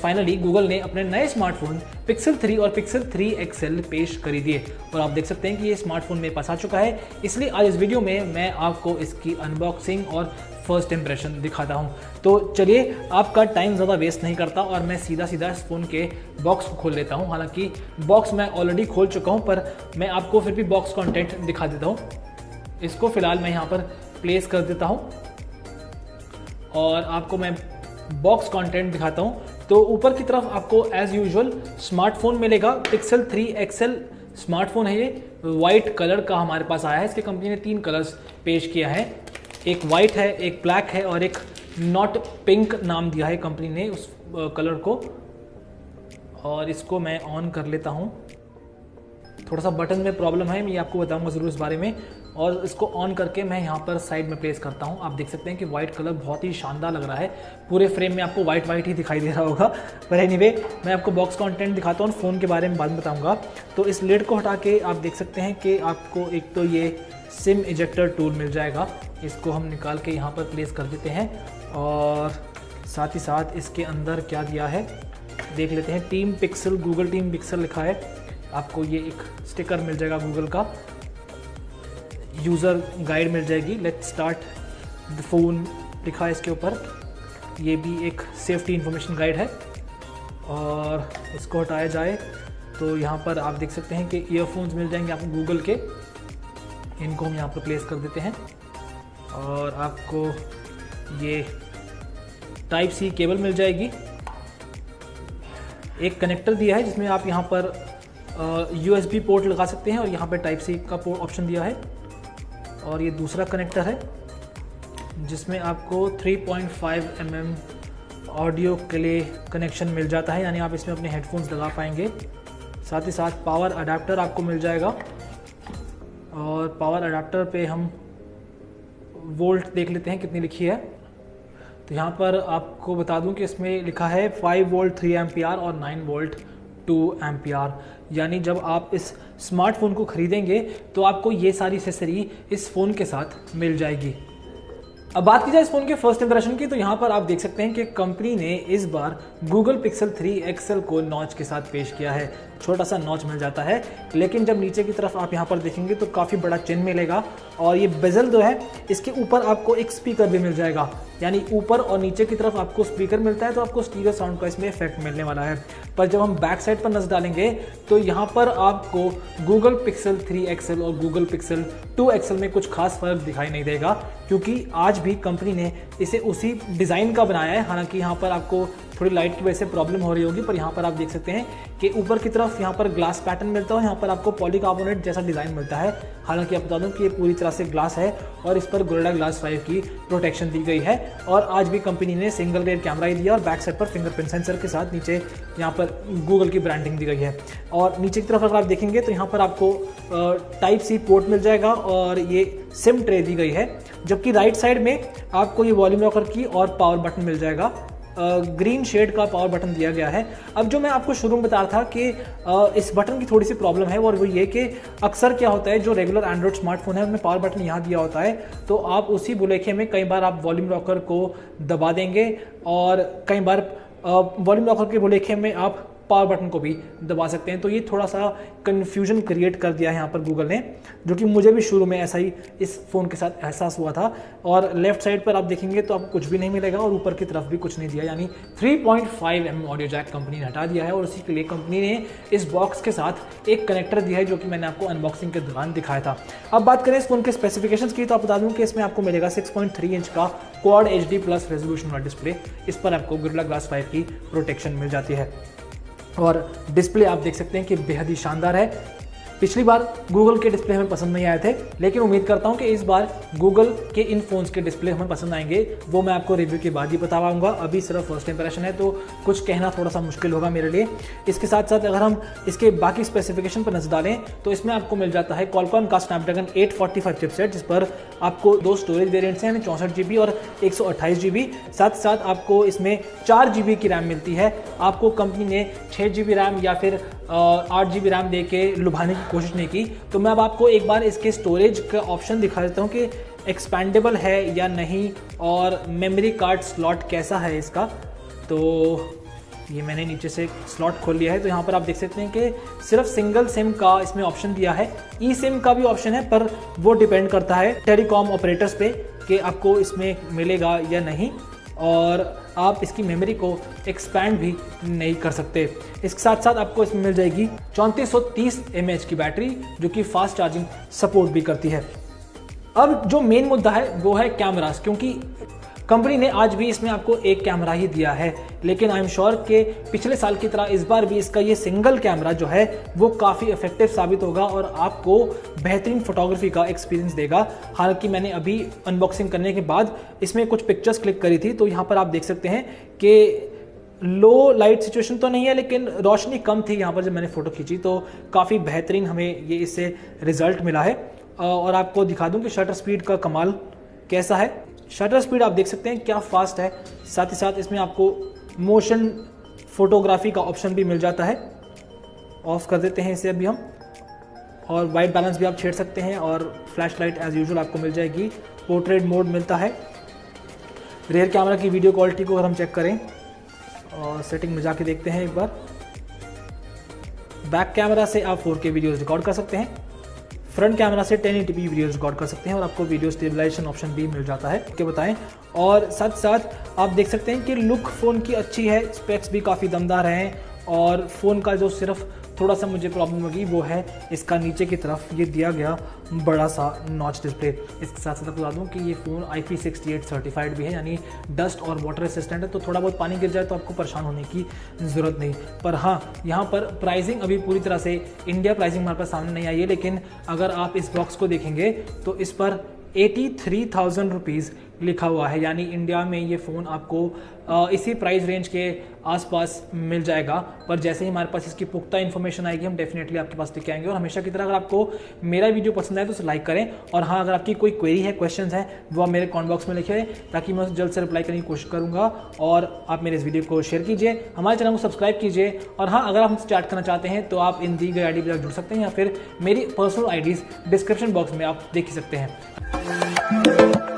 Finally Google ने अपने नए स्मार्टफोन पिक्सल 3 और पिक्सल 3 XL पेश कर दिए और आप देख सकते हैं कि ये स्मार्टफोन मेरे पास आ चुका है। इसलिए आज इस वीडियो में मैं आपको इसकी अनबॉक्सिंग और फर्स्ट इंप्रेशन दिखाता हूं। तो चलिए आपका टाइम ज़्यादा वेस्ट नहीं करता और मैं सीधा इस फ़ोन के बॉक्स को खोल लेता हूं। हालांकि बॉक्स मैं ऑलरेडी खोल चुका हूं, पर मैं आपको फिर भी बॉक्स कंटेंट दिखा देता हूं। इसको फिलहाल मैं यहाँ पर प्लेस कर देता हूँ और आपको मैं बॉक्स कंटेंट दिखाता हूँ। तो ऊपर की तरफ आपको एज यूजुअल स्मार्टफोन मिलेगा। पिक्सल 3 XL स्मार्टफोन है ये, वाइट कलर का हमारे पास आया है। इसके कंपनी ने 3 कलर्स पेश किया है, एक वाइट है, एक ब्लैक है और एक नॉट पिंक नाम दिया है कंपनी ने उस कलर को। और इसको मैं ऑन कर लेता हूँ। थोड़ा सा बटन में प्रॉब्लम है, मैं आपको बताऊंगा ज़रूर इस बारे में। और इसको ऑन करके मैं यहाँ पर साइड में प्लेस करता हूँ। आप देख सकते हैं कि वाइट कलर बहुत ही शानदार लग रहा है। पूरे फ्रेम में आपको वाइट ही दिखाई दे रहा होगा। पर एनीवे मैं आपको बॉक्स कंटेंट दिखाता हूँ, फ़ोन के बारे में बाद में बताऊँगा। तो इस लिड को हटा के आप देख सकते हैं कि आपको एक तो ये सिम इजेक्टर टूल मिल जाएगा। इसको हम निकाल के यहाँ पर प्लेस कर देते हैं और साथ ही साथ इसके अंदर क्या दिया है देख लेते हैं। Team pixel, Google team pixel लिखा है। आपको ये एक स्टिकर मिल जाएगा गूगल का, यूज़र गाइड मिल जाएगी। लेट्स स्टार्ट द फ़ोन लिखा है इसके ऊपर। ये भी एक सेफ्टी इंफॉर्मेशन गाइड है। और इसको हटाया जाए तो यहाँ पर आप देख सकते हैं कि ईयरफोन्स मिल जाएंगे आपको गूगल के। इनको हम यहाँ पर प्लेस कर देते हैं और आपको ये टाइप सी केबल मिल जाएगी। एक कनेक्टर दिया है जिसमें आप यहाँ पर USB पोर्ट लगा सकते हैं और यहाँ पे टाइप सी का पोर्ट ऑप्शन दिया है। और ये दूसरा कनेक्टर है जिसमें आपको 3.5 mm ऑडियो के लिए कनेक्शन मिल जाता है, यानी आप इसमें अपने हेडफोन्स लगा पाएंगे। साथ ही साथ पावर अडाप्टर आपको मिल जाएगा और पावर अडाप्टर पे हम वोल्ट देख लेते हैं कितनी लिखी है। तो यहाँ पर आपको बता दूं कि इसमें लिखा है 5 वोल्ट 3 एम्पियर और 9 वोल्ट 2 एम्पियर। यानी जब आप इस स्मार्टफोन को खरीदेंगे तो आपको ये सारी एक्सेसरी इस फ़ोन के साथ मिल जाएगी। अब बात की जाए इस फ़ोन के फर्स्ट इंप्रेशन की, तो यहाँ पर आप देख सकते हैं कि कंपनी ने इस बार गूगल पिक्सल 3 XL को नॉच के साथ पेश किया है। छोटा सा नॉच मिल जाता है, लेकिन जब नीचे की तरफ आप यहाँ पर देखेंगे तो काफ़ी बड़ा चिन्ह मिलेगा। और ये बेजल जो है इसके ऊपर आपको एक स्पीकर भी मिल जाएगा, यानी ऊपर और नीचे की तरफ आपको स्पीकर मिलता है तो आपको स्टीरियो साउंड का इसमें इफेक्ट मिलने वाला है। पर जब हम बैक साइड पर नजर डालेंगे तो यहाँ पर आपको गूगल पिक्सल 3 XL और गूगल पिक्सल 2 XL में कुछ खास फर्क दिखाई नहीं देगा, क्योंकि आज भी कंपनी ने इसे उसी डिज़ाइन का बनाया है। हालांकि यहाँ पर आपको थोड़ी लाइट की वजह से प्रॉब्लम हो रही होगी, पर यहाँ पर आप देख सकते हैं कि ऊपर की तरफ यहाँ पर ग्लास पैटर्न मिलता है, यहाँ पर आपको पॉलीकार्बोनेट जैसा डिज़ाइन मिलता है। हालांकि आप बता दूं कि ये पूरी तरह से ग्लास है और इस पर गोरिल्ला ग्लास 5 की प्रोटेक्शन दी गई है। और आज भी कंपनी ने सिंगल रेयर कैमरा ही दिया और बैक साइड पर फिंगरप्रिंट सेंसर के साथ नीचे यहाँ पर गूगल की ब्रांडिंग दी गई है। और नीचे की तरफ अगर आप देखेंगे तो यहाँ पर आपको टाइप सी पोर्ट मिल जाएगा और ये सिम ट्रे दी गई है। जबकि राइट साइड में आपको ये वॉल्यूम लॉकर की और पावर बटन मिल जाएगा। ग्रीन शेड का पावर बटन दिया गया है। अब जो मैं आपको शुरू में बता रहा था कि इस बटन की थोड़ी सी प्रॉब्लम है, और वो ये कि अक्सर क्या होता है जो रेगुलर एंड्रॉइड स्मार्टफोन है उनमें पावर बटन यहाँ दिया होता है, तो आप उसी बुलेखे में कई बार आप वॉल्यूम लॉकर को दबा देंगे और कई बार वॉल्यूम लॉकर के बुलेखे में आप पावर बटन को भी दबा सकते हैं। तो ये थोड़ा सा कन्फ्यूजन क्रिएट कर दिया है यहाँ पर गूगल ने, जो कि मुझे भी शुरू में ऐसा ही इस फ़ोन के साथ एहसास हुआ था। और लेफ्ट साइड पर आप देखेंगे तो आपको कुछ भी नहीं मिलेगा और ऊपर की तरफ भी कुछ नहीं दिया, यानी 3.5 mm ऑडियो जैक कंपनी ने हटा दिया है। और उसी के लिए कंपनी ने इस बॉक्स के साथ एक कनेक्टर दिया है, जो कि मैंने आपको अनबॉक्सिंग के दौरान दिखाया था। अब बात करें इस फ़ोन के स्पेसिफिकेशंस की, तो आप बता दूं कि इसमें आपको मिलेगा 6.3 इंच का क्वाड HD+ रेजोल्यूशन वाला डिस्प्ले। इस पर आपको गोरिल्ला ग्लास 5 की प्रोटेक्शन मिल जाती है और डिस्प्ले आप देख सकते हैं कि बेहद ही शानदार है। पिछली बार गूगल के डिस्प्ले हमें पसंद नहीं आए थे, लेकिन उम्मीद करता हूं कि इस बार गूगल के इन फ़ोन्स के डिस्प्ले हमें पसंद आएंगे। वो मैं आपको रिव्यू के बाद ही बता पाऊंगा। अभी सिर्फ फर्स्ट इंप्रेशन है तो कुछ कहना थोड़ा सा मुश्किल होगा मेरे लिए। इसके साथ साथ अगर हम इसके बाकी स्पेसिफिकेशन पर नजर डालें तो इसमें आपको मिल जाता है क्वालकॉम का स्नैपड्रैगन 845 चिपसेट, जिस पर आपको 2 स्टोरेज वेरिएंट्स हैं, 64 GB और 128 GB। साथ साथ आपको इसमें 4 GB की रैम मिलती है। आपको कंपनी ने 6 GB रैम या फिर 8 GB रैम दे के लुभाने की कोशिश नहीं की। तो मैं अब आपको एक बार इसके स्टोरेज का ऑप्शन दिखा देता हूँ कि एक्सपैंडेबल है या नहीं और मेमोरी कार्ड स्लॉट कैसा है इसका। तो ये मैंने नीचे से स्लॉट खोल लिया है, तो यहाँ पर आप देख सकते हैं कि सिर्फ सिंगल सिम का इसमें ऑप्शन दिया है। ई सिम का भी ऑप्शन है, पर वो डिपेंड करता है टेलीकॉम ऑपरेटर्स पे कि आपको इसमें मिलेगा या नहीं, और आप इसकी मेमोरी को एक्सपैंड भी नहीं कर सकते। इसके साथ साथ आपको इसमें मिल जाएगी 3430 mAh की बैटरी, जो कि फास्ट चार्जिंग सपोर्ट भी करती है। अब जो मेन मुद्दा है वो है कैमरास, क्योंकि कंपनी ने आज भी इसमें आपको एक कैमरा ही दिया है, लेकिन आई एम श्योर कि पिछले साल की तरह इस बार भी इसका ये सिंगल कैमरा जो है वो काफ़ी इफेक्टिव साबित होगा और आपको बेहतरीन फोटोग्राफी का एक्सपीरियंस देगा। हालांकि मैंने अभी अनबॉक्सिंग करने के बाद इसमें कुछ पिक्चर्स क्लिक करी थी, तो यहाँ पर आप देख सकते हैं कि लो लाइट सिचुएशन तो नहीं है, लेकिन रोशनी कम थी यहाँ पर जब मैंने फ़ोटो खींची, तो काफ़ी बेहतरीन हमें ये इससे रिजल्ट मिला है। और आपको दिखा दूँ कि शटर स्पीड का कमाल कैसा है। शटर स्पीड आप देख सकते हैं क्या फास्ट है। साथ ही साथ इसमें आपको मोशन फोटोग्राफी का ऑप्शन भी मिल जाता है। ऑफ कर देते हैं इसे अभी हम, और वाइट बैलेंस भी आप छेड़ सकते हैं, और फ्लैश लाइट एज यूजुअल आपको मिल जाएगी। पोर्ट्रेट मोड मिलता है। रेयर कैमरा की वीडियो क्वालिटी को अगर हम चेक करें और सेटिंग में जाके देखते हैं एक बार, बैक कैमरा से आप 4K वीडियोस रिकॉर्ड कर सकते हैं, फ्रंट कैमरा से 1080p वीडियोस रिकॉर्ड कर सकते हैं, और आपको वीडियो स्टेबलाइजेशन ऑप्शन भी मिल जाता है क्या बताएं। और साथ साथ आप देख सकते हैं कि लुक फ़ोन की अच्छी है, स्पेक्स भी काफ़ी दमदार हैं, और फ़ोन का जो सिर्फ थोड़ा सा मुझे प्रॉब्लम लगी वो है इसका नीचे की तरफ ये दिया गया बड़ा सा नॉच डिस्प्ले। इसके साथ साथ आपको बता दूँ कि ये फ़ोन IP68 सर्टिफाइड भी है, यानी डस्ट और वाटर रेसिस्टेंट है, तो थोड़ा बहुत पानी गिर जाए तो आपको परेशान होने की ज़रूरत नहीं। पर हाँ, यहाँ पर प्राइसिंग अभी पूरी तरह से इंडिया प्राइसिंग हमारे पास सामने नहीं आई है, लेकिन अगर आप इस बॉक्स को देखेंगे तो इस पर 83,000 रुपीज़ लिखा हुआ है, यानी इंडिया में ये फ़ोन आपको इसी प्राइस रेंज के आसपास मिल जाएगा। पर जैसे ही हमारे पास इसकी पुख्ता इन्फॉर्मेशन आएगी हम डेफिनेटली आपके पास लेके आएंगे। और हमेशा की तरह अगर आपको मेरा वीडियो पसंद आए तो उसे लाइक करें, और हाँ, अगर आपकी कोई क्वेरी है, क्वेश्चंस हैं, वो आप मेरे कमेंट बॉक्स में लिखें, ताकि मैं उसे जल्द से रिप्लाई करने की कोशिश करूँगा। और आप मेरे इस वीडियो को शेयर कीजिए, हमारे चैनल को सब्सक्राइब कीजिए, और हाँ, अगर आप हमसे चैट करना चाहते हैं तो आप इन दी गई ID पर जुड़ सकते हैं, या फिर मेरी पर्सनल IDs डिस्क्रिप्शन बॉक्स में आप देख ही सकते हैं।